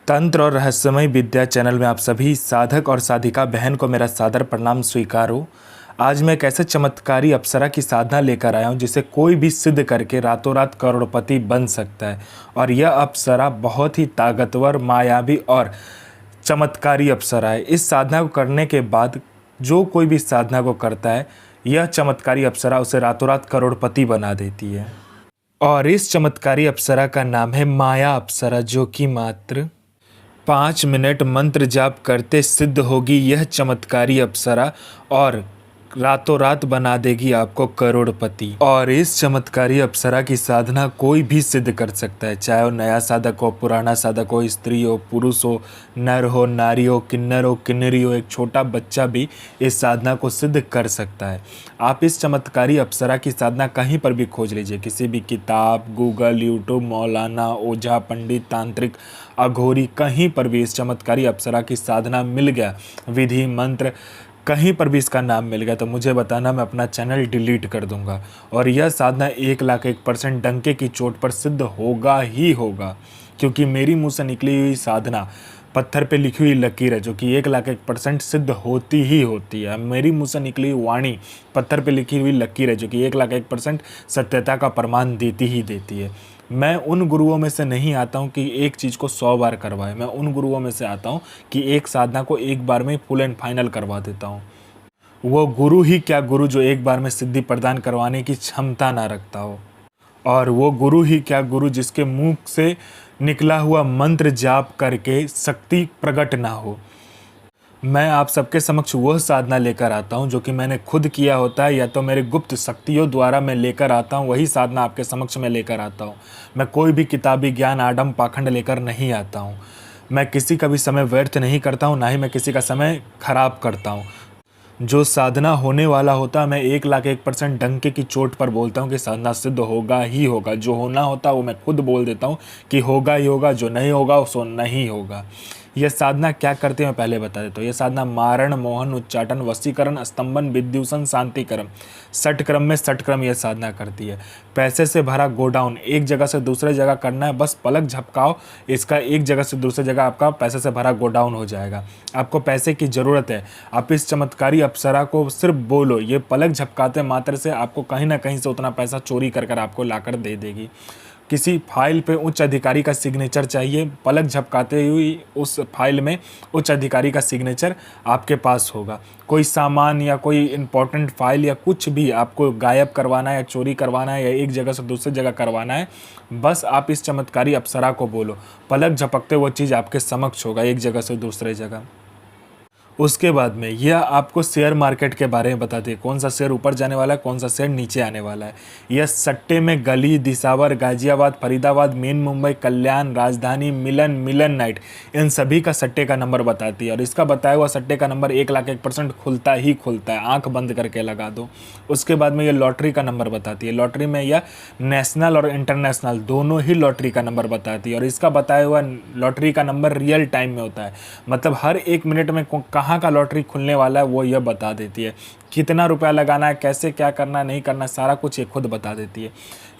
तंत्र और रहस्यमय विद्या चैनल में आप सभी साधक और साधिका बहन को मेरा सादर प्रणाम स्वीकार हो। आज मैं एक ऐसे चमत्कारी अप्सरा की साधना लेकर आया हूँ जिसे कोई भी सिद्ध करके रातों रात करोड़पति बन सकता है। और यह अप्सरा बहुत ही ताकतवर, मायावी और चमत्कारी अप्सरा है। इस साधना को करने के बाद जो कोई भी साधना को करता है, यह चमत्कारी अप्सरा उसे रातों रात करोड़पति बना देती है। और इस चमत्कारी अप्सरा का नाम है माया अप्सरा, जो कि मात्र 5 मिनट मंत्र जाप करते सिद्ध होगी यह चमत्कारी अप्सरा और रातों रात बना देगी आपको करोड़पति। और इस चमत्कारी अप्सरा की साधना कोई भी सिद्ध कर सकता है, चाहे वो नया साधक हो, पुराना साधक हो, स्त्री हो, पुरुष हो, नर हो, नारी हो, किन्नर हो, किन्नरी हो, एक छोटा बच्चा भी इस साधना को सिद्ध कर सकता है। आप इस चमत्कारी अप्सरा की साधना कहीं पर भी खोज लीजिए, किसी भी किताब, गूगल, यूट्यूब, मौलाना, ओझा, पंडित, तांत्रिक, अघोरी, कहीं पर भी इस चमत्कारी अप्सरा की साधना मिल गया, विधि मंत्र कहीं पर भी इसका नाम मिल गया तो मुझे बताना, मैं अपना चैनल डिलीट कर दूंगा। और यह साधना 1,01% डंके की चोट पर सिद्ध होगा ही होगा, क्योंकि मेरी मुंह से निकली हुई साधना पत्थर पे लिखी हुई लकीर है, जो कि 1,01% सिद्ध होती ही होती है। मेरी मुंह से निकली हुई वाणी पत्थर पे लिखी हुई लकीर है, जो कि 1,01% सत्यता का प्रमाण देती ही देती है। मैं उन गुरुओं में से नहीं आता हूँ कि एक चीज़ को 100 बार करवाए। मैं उन गुरुओं में से आता हूँ कि एक साधना को एक बार में फुल एंड फाइनल करवा देता हूँ। वो गुरु ही क्या गुरु जो एक बार में सिद्धि प्रदान करवाने की क्षमता ना रखता हो, और वो गुरु ही क्या गुरु जिसके मुंह से निकला हुआ मंत्र जाप करके शक्ति प्रकट ना हो। मैं आप सबके समक्ष वह साधना लेकर आता हूं जो कि मैंने खुद किया होता है, या तो मेरे गुप्त शक्तियों द्वारा मैं लेकर आता हूं, वही साधना आपके समक्ष में लेकर आता हूं। मैं कोई भी किताबी ज्ञान, आडम पाखंड लेकर नहीं आता हूं। मैं किसी का भी समय व्यर्थ नहीं करता हूं, ना ही मैं किसी का समय खराब करता हूं। जो साधना होने वाला होता, मैं 1,01% डंके की चोट पर बोलता हूँ कि साधना सिद्ध होगा ही होगा। जो होना होता वो मैं खुद बोल देता हूँ कि होगा ही होगा, जो नहीं होगा सो नहीं होगा। यह साधना क्या करती है मैं पहले बता देता हूँ। यह साधना मारण, मोहन, उच्चाटन, वशीकरण, स्तंभन, विद्युषण, शांतिकरण, षटक्रम में षटक्रम यह साधना करती है। पैसे से भरा गोडाउन एक जगह से दूसरे जगह करना है, बस पलक झपकाओ, इसका एक जगह से दूसरी जगह आपका पैसे से भरा गोडाउन हो जाएगा। आपको पैसे की ज़रूरत है, आप इस चमत्कारी अप्सरा को सिर्फ बोलो, ये पलक झपकाते मात्र से आपको कहीं ना कहीं से उतना पैसा चोरी कर कर आपको लाकर दे देगी। किसी फाइल पे उच्च अधिकारी का सिग्नेचर चाहिए, पलक झपकाते हुई उस फाइल में उच्च अधिकारी का सिग्नेचर आपके पास होगा। कोई सामान या कोई इम्पोर्टेंट फाइल या कुछ भी आपको गायब करवाना है या चोरी करवाना है या एक जगह से दूसरी जगह करवाना है, बस आप इस चमत्कारी अप्सरा को बोलो, पलक झपकते वो चीज़ आपके समक्ष होगा एक जगह से दूसरे जगह। उसके बाद में यह आपको शेयर मार्केट के बारे में बताती है, कौन सा शेयर ऊपर जाने वाला है, कौन सा शेयर नीचे आने वाला है। यह सट्टे में गली, दिसावर, गाजियाबाद, फरीदाबाद, मेन मुंबई, कल्याण, राजधानी, मिलन नाइट, इन सभी का सट्टे का नंबर बताती है। और इसका बताया हुआ सट्टे का नंबर 1,01% खुलता ही खुलता है, आंख बंद करके लगा दो। उसके बाद में यह लॉटरी का नंबर बताती है। लॉटरी में यह नेशनल और इंटरनेशनल दोनों ही लॉटरी का नंबर बताती है। और इसका बताया हुआ लॉटरी का नंबर रियल टाइम में होता है, मतलब हर 1 मिनट में कहाँ का लॉटरी खुलने वाला है वो यह बता देती है। कितना रुपया लगाना है, कैसे क्या करना है, नहीं करना, सारा कुछ ये खुद बता देती है।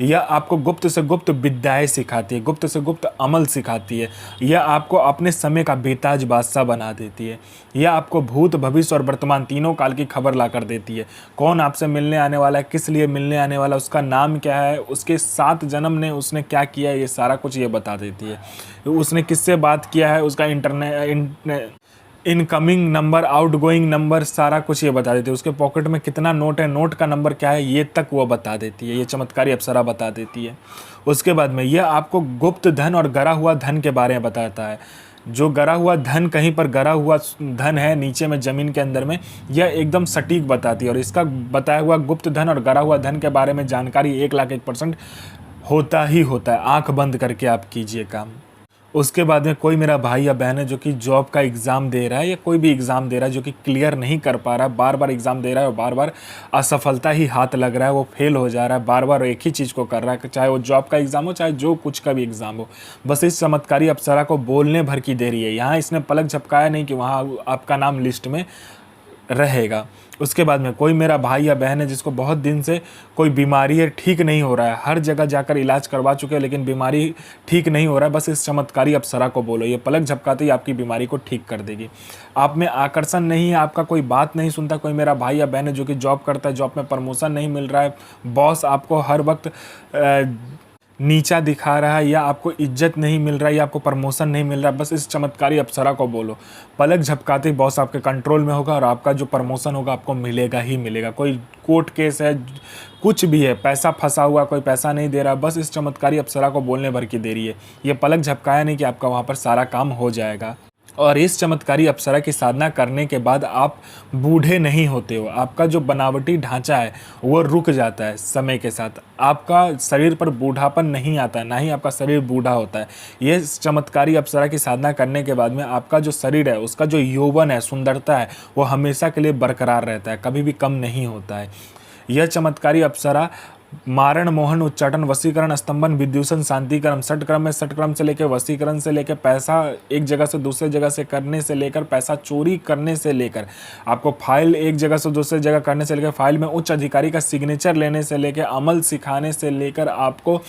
यह आपको गुप्त से गुप्त विद्याएं सिखाती है, गुप्त से गुप्त अमल सिखाती है। यह आपको अपने समय का बेताज बादशाह बना देती है। यह आपको भूत, भविष्य और वर्तमान तीनों काल की खबर ला कर देती है। कौन आपसे मिलने आने वाला है, किस लिए मिलने आने वाला, उसका नाम क्या है, उसके 7 जन्म ने उसने क्या किया है, ये सारा कुछ ये बता देती है। उसने किससे बात किया है, उसका इनकमिंग नंबर, आउटगोइंग नंबर, सारा कुछ ये बता देती है। उसके पॉकेट में कितना नोट है, नोट का नंबर क्या है, ये तक वो बता देती है। ये चमत्कारी अप्सरा बता देती है। उसके बाद में यह आपको गुप्त धन और गरा हुआ धन के बारे में बताता है। जो गरा हुआ धन, कहीं पर गरा हुआ धन है नीचे में ज़मीन के अंदर में, यह एकदम सटीक बताती है। और इसका बताया हुआ गुप्त धन और गरा हुआ धन के बारे में जानकारी 1,01% होता ही होता है। आँख बंद करके आप कीजिए काम। उसके बाद में कोई मेरा भाई या बहन है जो कि जॉब का एग्ज़ाम दे रहा है या कोई भी एग्ज़ाम दे रहा है, जो कि क्लियर नहीं कर पा रहा है, बार बार एग्ज़ाम दे रहा है और बार बार असफलता ही हाथ लग रहा है, वो फेल हो जा रहा है, बार बार एक ही चीज़ को कर रहा है, चाहे वो जॉब का एग्ज़ाम हो, चाहे जो कुछ का भी एग्ज़ाम हो। बस इस चमत्कारी अप्सरा को बोलने भर की देरी है। यहाँ इसने पलक झपकाया नहीं कि वहाँ आपका नाम लिस्ट में रहेगा। उसके बाद में कोई मेरा भाई या बहन है जिसको बहुत दिन से कोई बीमारी है, ठीक नहीं हो रहा है, हर जगह जाकर इलाज करवा चुके हैं लेकिन बीमारी ठीक नहीं हो रहा है, बस इस चमत्कारी अप्सरा को बोलो, ये पलक झपकाते ही आपकी बीमारी को ठीक कर देगी। आप में आकर्षण नहीं है, आपका कोई बात नहीं सुनता, कोई मेरा भाई या बहन है जो कि जॉब करता है, जॉब में प्रमोशन नहीं मिल रहा है, बॉस आपको हर वक्त नीचा दिखा रहा है, या आपको इज्जत नहीं मिल रहा है, या आपको प्रमोशन नहीं मिल रहा है, बस इस चमत्कारी अप्सरा को बोलो, पलक झपकाते ही बॉस आपके कंट्रोल में होगा और आपका जो प्रमोशन होगा आपको मिलेगा ही मिलेगा। कोई कोर्ट केस है, कुछ भी है, पैसा फंसा हुआ, कोई पैसा नहीं दे रहा, बस इस चमत्कारी अप्सरा को बोलने भर की देरी है। ये पलक झपकाया नहीं कि आपका वहाँ पर सारा काम हो जाएगा। और इस चमत्कारी अप्सरा की साधना करने के बाद आप बूढ़े नहीं होते हो, आपका जो बनावटी ढांचा है वो रुक जाता है समय के साथ, आपका शरीर पर बूढ़ापन नहीं आता है, ना ही आपका शरीर बूढ़ा होता है। ये चमत्कारी अप्सरा की साधना करने के बाद में आपका जो शरीर है, उसका जो यौवन है, सुंदरता है, वो हमेशा के लिए बरकरार रहता है, कभी भी कम नहीं होता है। यह चमत्कारी अप्सरा मारण, मोहन, उच्चाटन, वशीकरण, स्तंभन, विद्युषण, शांतिकरण, षटक्रम में षटक्रम से लेकर वशीकरण से लेकर पैसा एक जगह से दूसरे जगह से करने से लेकर पैसा चोरी करने से लेकर आपको फाइल एक जगह से दूसरे जगह करने से लेकर फाइल में उच्च अधिकारी का सिग्नेचर लेने से लेकर अमल सिखाने से लेकर आपको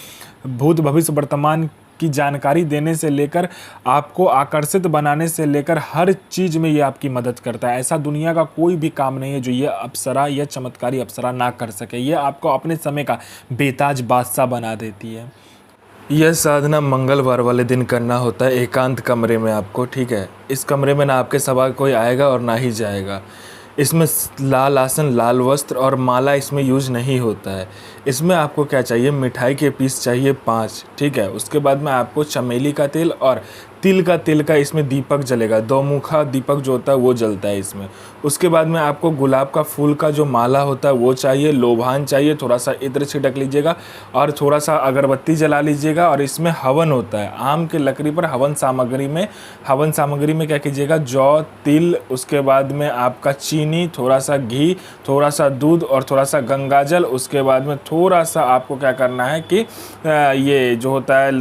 भूत भविष्य वर्तमान की जानकारी देने से लेकर आपको आकर्षित बनाने से लेकर हर चीज़ में ये आपकी मदद करता है। ऐसा दुनिया का कोई भी काम नहीं है जो ये अप्सरा, यह चमत्कारी अप्सरा ना कर सके। ये आपको अपने समय का बेताज बादशाह बना देती है। यह साधना मंगलवार वाले दिन करना होता है, एकांत कमरे में आपको, ठीक है। इस कमरे में ना आपके सवा कोई आएगा और ना ही जाएगा। इसमें लाल आसन, लाल वस्त्र और माला इसमें यूज नहीं होता है। इसमें आपको क्या चाहिए, मिठाई के पीस चाहिए 5, ठीक है। उसके बाद में आपको चमेली का तेल और तिल का इसमें दीपक जलेगा, 2 मुखा दीपक जो होता है वो जलता है इसमें। उसके बाद में आपको गुलाब का फूल का जो माला होता है वो चाहिए, लोभान चाहिए, थोड़ा सा इत्र छिड़क लीजिएगा और थोड़ा सा अगरबत्ती जला लीजिएगा। और इसमें हवन होता है, आम के लकड़ी पर हवन सामग्री में क्या कीजिएगा, जौ, तिल, उसके बाद में आपका चीनी, थोड़ा सा घी, थोड़ा सा दूध और थोड़ा सा गंगाजल। उसके बाद में थोड़ा सा आपको क्या करना है कि ये जो होता है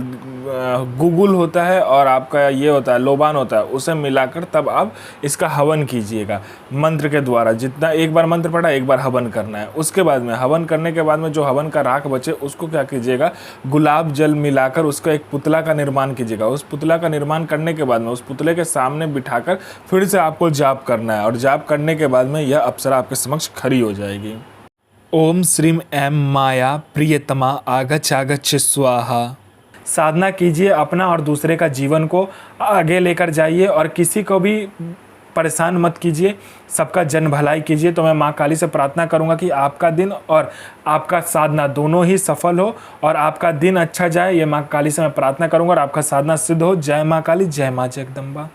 गुगुल होता है और आपका ये होता है लोबान होता है, उसे मिलाकर तब आप इसका हवन कीजिएगा मंत्र के द्वारा। जितना एक बार मंत्र पढ़ा एक बार हवन करना है। उसके बाद में हवन करने के बाद में जो हवन का राख बचे उसको क्या कीजिएगा, गुलाब जल मिलाकर उसका एक पुतला का निर्माण कीजिएगा। उस पुतला का निर्माण करने के बाद में उस पुतले के सामने बिठाकर फिर से आपको जाप करना है और जाप करने के बाद में यह अप्सरा आपके समक्ष खड़ी हो जाएगी। ओम श्रीम ऐं माया प्रियतमा आगच्छ स्वाहा। साधना कीजिए, अपना और दूसरे का जीवन को आगे लेकर जाइए और किसी को भी परेशान मत कीजिए, सबका जन भलाई कीजिए। तो मैं माँ काली से प्रार्थना करूँगा कि आपका दिन और आपका साधना दोनों ही सफल हो और आपका दिन अच्छा जाए। ये माँ काली से मैं प्रार्थना करूँगा और आपका साधना सिद्ध हो। जय माँ काली, जय माँ जगदम्बा।